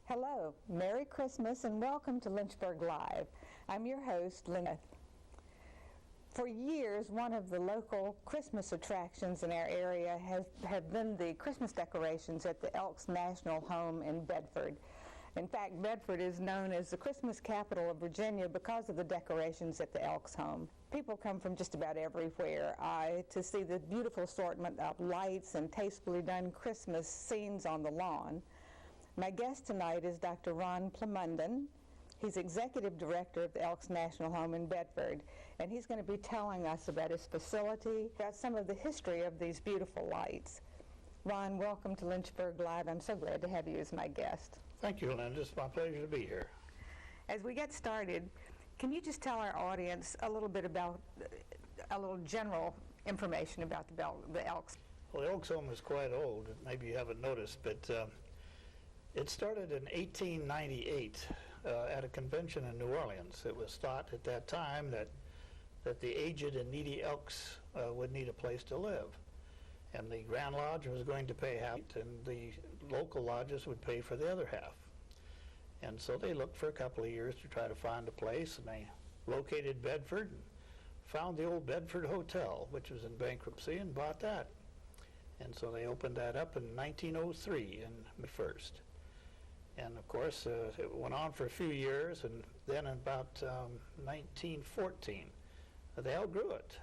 Hello, Merry Christmas and welcome to Lynchburg Live. I'm your host, Lynette. For years, one of the local Christmas attractions in our area have been the Christmas decorations at the Elks Home in Bedford. In fact, Bedford is known as the Christmas capital of Virginia because of the decorations at the Elks Home. People come from just about everywhere to see the beautiful assortment of lights and tastefully done Christmas scenes on the lawn. My guest tonight is Dr. Ron Plumunden. He's Executive Director of the Elks National Home in Bedford, and he's going to be telling us about his facility, about some of the history of these beautiful lights. Ron, welcome to Lynchburg Live. I'm so glad to have you as my guest. Thank you, Linda. It's my pleasure to be here. As we get started, can you just tell our audience a little bit about, a little general information about the Elks? Well, the Elks Home is quite old. Maybe you haven't noticed, but it started in 1898 at a convention in New Orleans. It was thought at that time that the aged and needy Elks would need a place to live. And the Grand Lodge was going to pay half, and the local lodges would pay for the other half. And so they looked for a couple of years to try to find a place, and they located Bedford and found the old Bedford Hotel, which was in bankruptcy, and bought that. And so they opened that up in 1903 in May 1st. And of course, it went on for a few years, and then in about 1914, they outgrew it.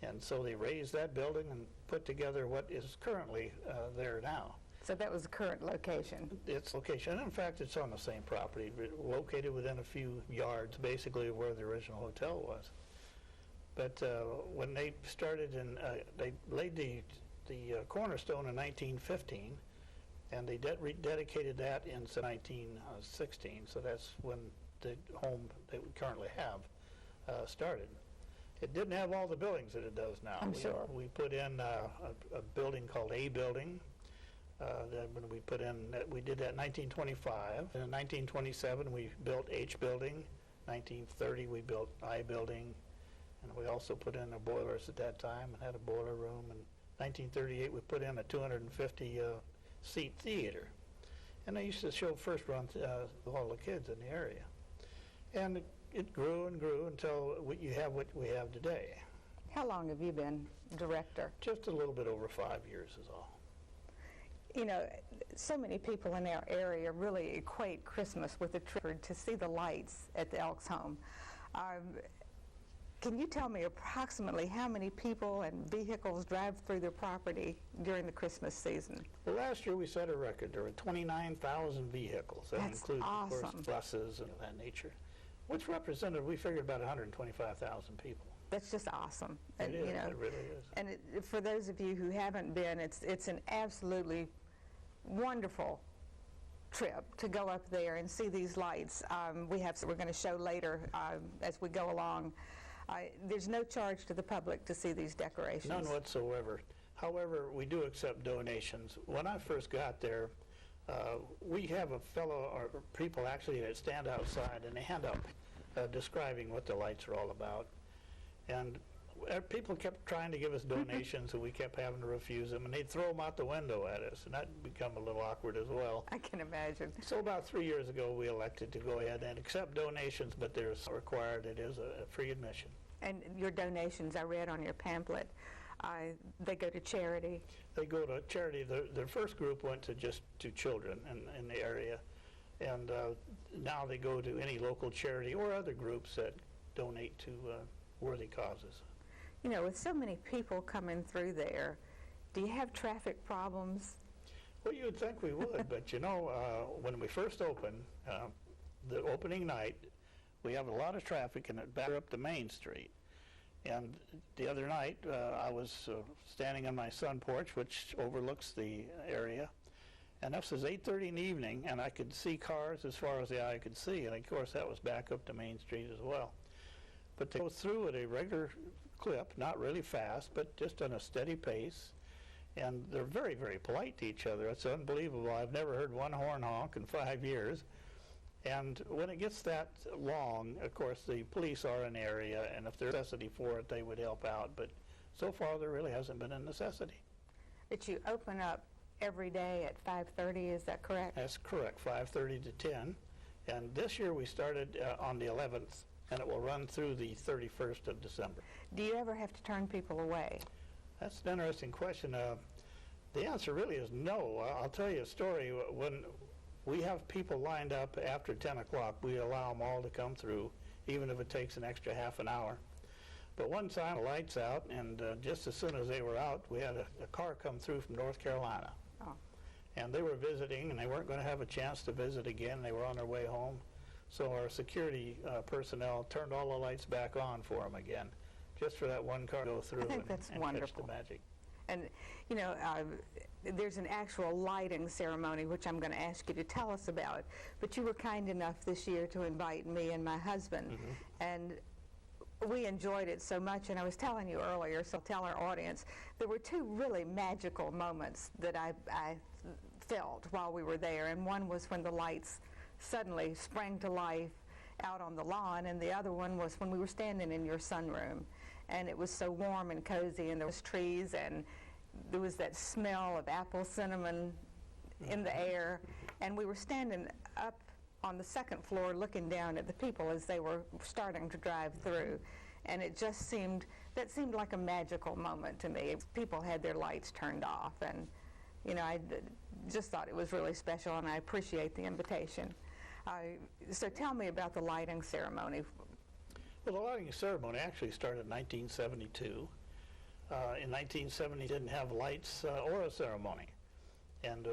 And so they raised that building and put together what is currently there now. So that was the current location? Its location. And in fact, it's on the same property, located within a few yards, basically, where the original hotel was. But when they started, they laid the cornerstone in 1915, and they dedicated that in 1916, so that's when the home that we currently have started. It didn't have all the buildings that it does now. I'm sure. We put in a building called A Building. When we put in, we did that in 1925. And in 1927, we built H Building. 1930, we built I Building. And we also put in the boilers at that time and had a boiler room. In 1938, we put in a 250-seat theater. And they used to show first run to all the kids in the area. And it grew and grew until you have what we have today. How long have you been director? Just a little bit over 5 years is all. You know, so many people in our area really equate Christmas with the trip to see the lights at the Elks Home. Can you tell me approximately how many people and vehicles drive through the property during the Christmas season? Well, last year we set a record. There were 29,000 vehicles. That includes, awesome. Of course, buses and that nature, which represented, we figured, about 125,000 people. That's just awesome. It is, it really is. And for those of you who haven't been, it's an absolutely wonderful trip to go up there and see these lights. We're going to show later as we go along. There's no charge to the public to see these decorations. None whatsoever. However, we do accept donations. When I first got there, we have a fellow, or people actually, that stand outside and they hand up describing what the lights are all about. And people kept trying to give us donations, and we kept having to refuse them, and they'd throw them out the window at us, and that become a little awkward as well. I can imagine. So about 3 years ago, we elected to go ahead and accept donations, but there's required, it is a free admission. And your donations, I read on your pamphlet, they go to charity? They go to charity. The first group went to children in the area, and now they go to any local charity or other groups that donate to worthy causes. You know, with so many people coming through there, do you have traffic problems? Well, you would think we would, but you know, when we first opened, the opening night, we have a lot of traffic, and it backed up the Main Street. And the other night, I was standing on my sun porch, which overlooks the area, and this was 8:30 in the evening, and I could see cars as far as the eye could see, and of course that was back up to Main Street as well. But they go through at a regular clip, not really fast, but just on a steady pace, and they're very, very polite to each other. It's unbelievable. I've never heard one horn honk in 5 years. And when it gets that long, of course, the police are in the area, and if there's necessity for it, they would help out. But so far, there really hasn't been a necessity. But you open up every day at 5:30, is that correct? That's correct, 5:30 to 10. And this year we started on the 11th, and it will run through the 31st of December. Do you ever have to turn people away? That's an interesting question. The answer really is no. I'll tell you a story. When we have people lined up after 10 o'clock, we allow them all to come through, even if it takes an extra half an hour. But one time, the lights out, and just as soon as they were out, we had a car come through from North Carolina. Oh. And they were visiting, and they weren't going to have a chance to visit again. They were on their way home. So our security personnel turned all the lights back on for them again, just for that one car to go through I think that's and wonderful. catch the magic. And, you know, there's an actual lighting ceremony, which I'm going to ask you to tell us about. But you were kind enough this year to invite me and my husband. And we enjoyed it so much. And I was telling you earlier, so I'll tell our audience, there were two really magical moments that I felt while we were there. And one was when the lights suddenly sprang to life out on the lawn, and the other one was when we were standing in your sunroom. And it was so warm and cozy, and there was trees, and there was that smell of apple cinnamon in the air. And we were standing up on the second floor looking down at the people as they were starting to drive through. And it just seemed like a magical moment to me. People had their lights turned off, and, you know, I just thought it was really special, and I appreciate the invitation. So tell me about the lighting ceremony. Well, the lighting ceremony actually started in 1972. In 1970, didn't have lights or a ceremony. And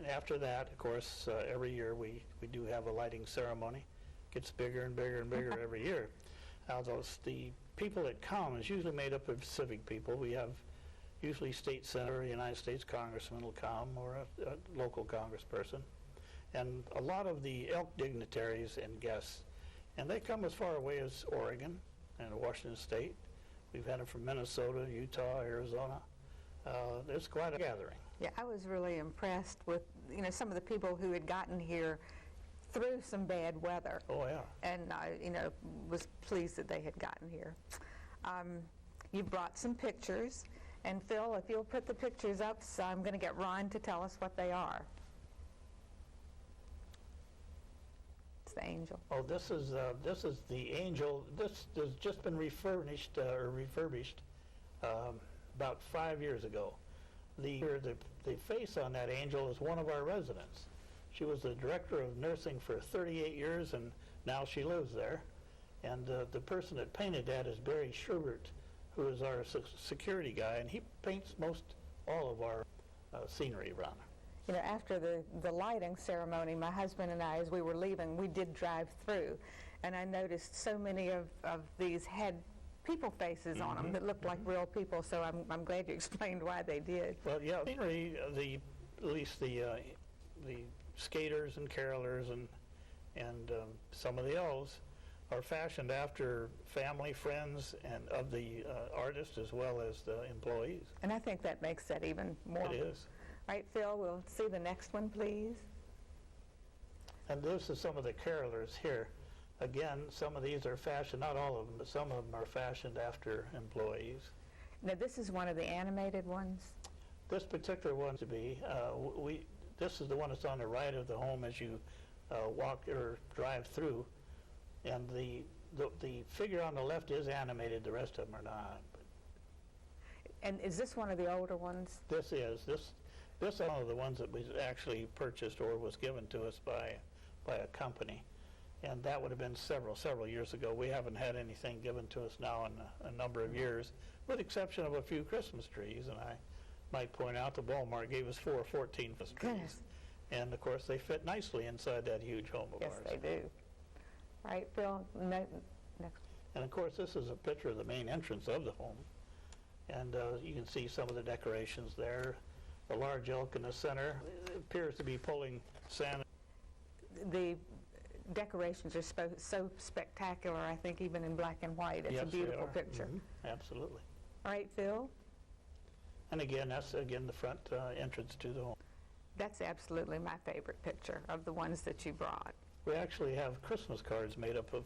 after that, of course, every year we do have a lighting ceremony. It gets bigger and bigger and bigger every year. The people that come is usually made up of civic people. We have usually state senator, a United States congressman will come, or a local congressperson. And a lot of the elk dignitaries and guests. And they come as far away as Oregon and Washington State. We've had them from Minnesota, Utah, Arizona. There's quite a gathering. Yeah, I was really impressed with, you know, some of the people who had gotten here through some bad weather. Oh, yeah. And I, you know, was pleased that they had gotten here. You brought some pictures. And Phil, if you'll put the pictures up, so I'm going to get Ron to tell us what they are. The angel. Oh, this is the angel. This has just been refurbished about 5 years ago. The face on that angel is one of our residents. She was the director of nursing for 38 years, and now she lives there. And the person that painted that is Barry Schubert, who is our security guy, and he paints most all of our scenery around. You know, after the lighting ceremony, my husband and I, as we were leaving, we did drive through, and I noticed so many of these had people faces on them that looked like real people, so I'm glad you explained why they did. Well, yeah, scenery, at least the skaters and carolers and some of the elves are fashioned after family, friends, and of the artist as well as the employees. And I think that makes that even more. It is. Right, Phil, we'll see the next one, please. And this is some of the carolers here. Again, some of these are fashioned, not all of them, but some of them are fashioned after employees. Now, this is one of the animated ones? This particular one to be, this is the one that's on the right of the home as you walk or drive through. And the figure on the left is animated, the rest of them are not. And is this one of the older ones? This is. This is one of the ones that was actually purchased or was given to us by a company. And that would have been several years ago. We haven't had anything given to us now in a number of years, with the exception of a few Christmas trees. And I might point out that Walmart gave us 4 14 Christmas trees. Goodness. And, of course, they fit nicely inside that huge home of ours. Yes, they do. All right, Phil, next. And, of course, this is a picture of the main entrance of the home. And you can see some of the decorations there. The large elk in the center appears to be pulling Santa. The decorations are so spectacular, I think, even in black and white. It's Yes, a beautiful they are. picture. Absolutely. All right, Phil? And again, that's the front entrance to the home. That's absolutely my favorite picture of the ones that you brought. We actually have Christmas cards made up of